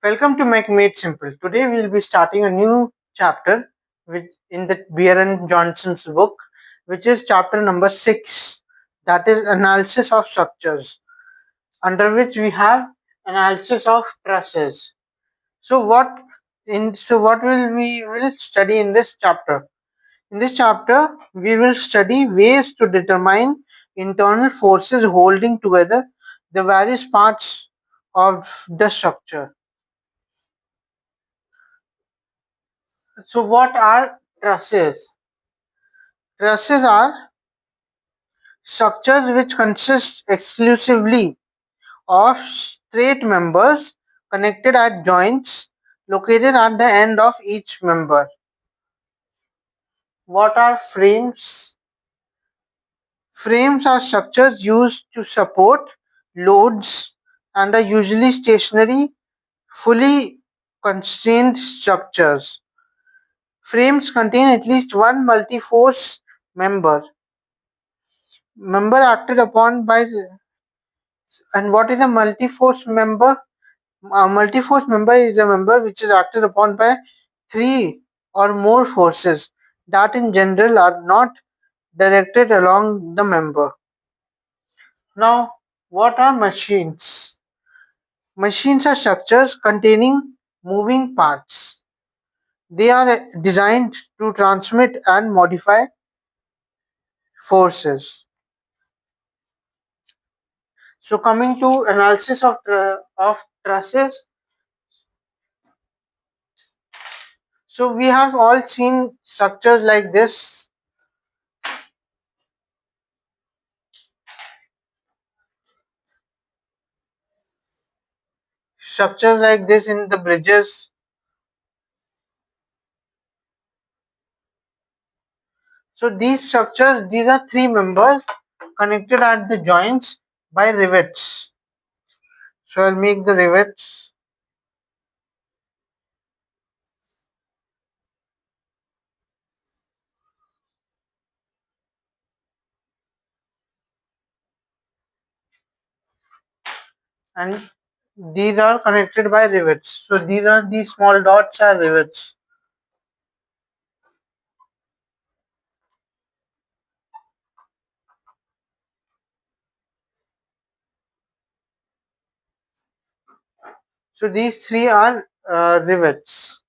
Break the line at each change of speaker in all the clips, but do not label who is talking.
Welcome to Make Made Simple. Today we will be starting a new chapter in the Beer and Johnson's book, which is chapter number 6, that is analysis of structures, under which we have analysis of trusses. So what will study in this chapter? In this chapter, we will study ways to determine internal forces holding together the various parts of the structure. So, what are trusses? Trusses are structures which consist exclusively of straight members connected at joints located at the end of each member. What are frames? Frames are structures used to support loads and are usually stationary, fully constrained structures. Frames contain at least one multi-force member. Member acted upon by And what is a multi-force member? A multi-force member is a member which is acted upon by three or more forces that in general are not directed along the member. Now, what are machines? Machines are structures containing moving parts. They are designed to transmit and modify forces. So, coming to analysis of trusses, so we have all seen structures like this. Structures like this in the bridges. So these are three members connected at the joints by rivets. So I'll make the rivets. And these are connected by rivets. So these small dots are rivets. So these three are rivets.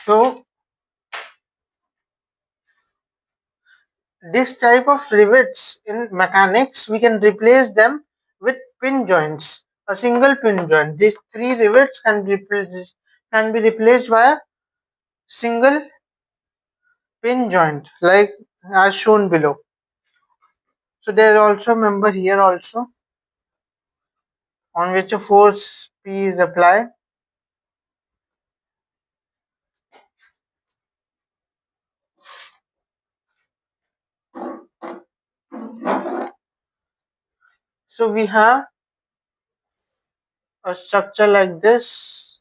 So this type of rivets in mechanics, we can replace them with pin joints. A single pin joint. These three rivets can be replaced by a single pin joint, like as shown below. So there is also a member here also on which a force P is applied. So we have a structure like this.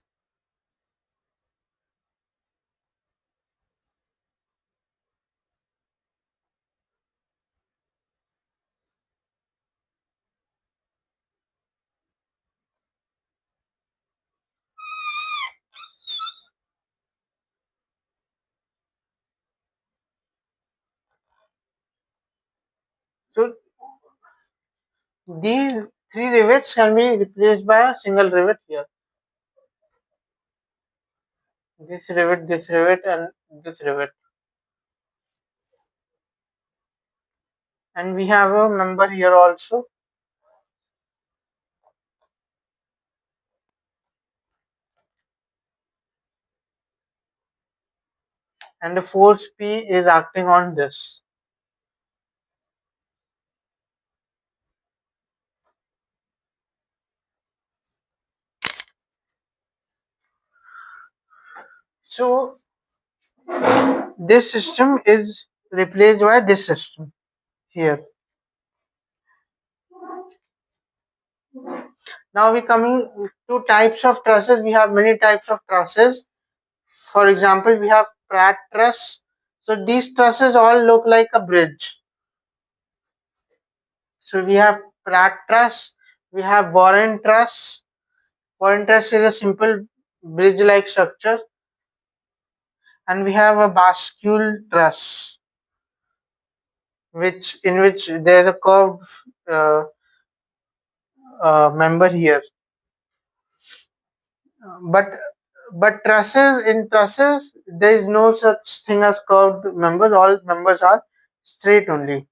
So these three rivets can be replaced by a single rivet here. This rivet, and this rivet. And we have a member here also. And the force P is acting on this. So this system is replaced by this system here. Now we coming to types of trusses. We have many types of trusses. For example, we have Pratt truss. So these trusses all look like a bridge. So we have Pratt truss. We have Warren truss. Warren truss is a simple bridge-like structure, and we have a bascule truss, which there is a curved uh, member here. But trusses there is no such thing as curved members. All members are straight only.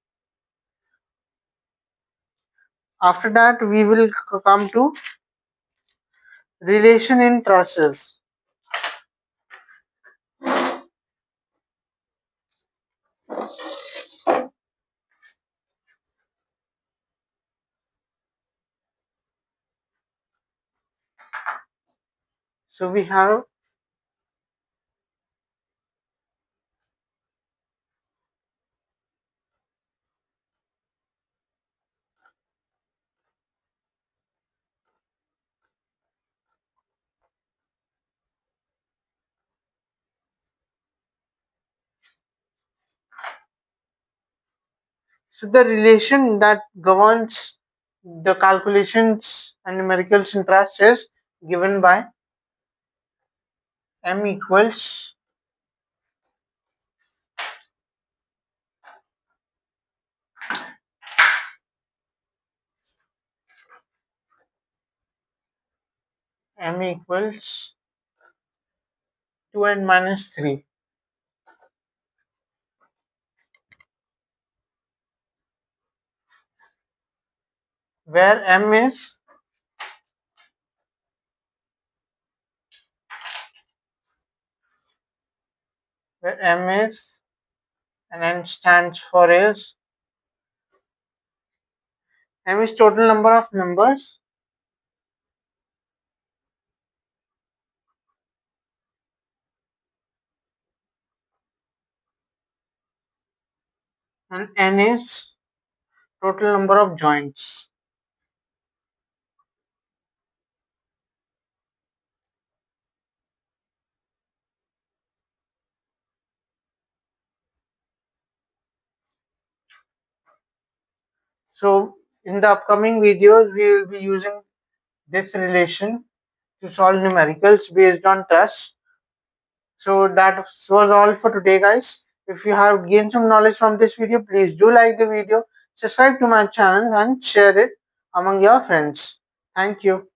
After that, we will come to relation in trusses. So the relation that governs the calculations and numericals in truss is given by m equals m equals 2n minus 3, where m is and n stands for is m is total number of members, and n is total number of joints. So in the upcoming videos, we will be using this relation to solve numericals based on truss. So that was all for today, guys. If you have gained some knowledge from this video, please do like the video, subscribe to my channel, and share it among your friends. Thank you.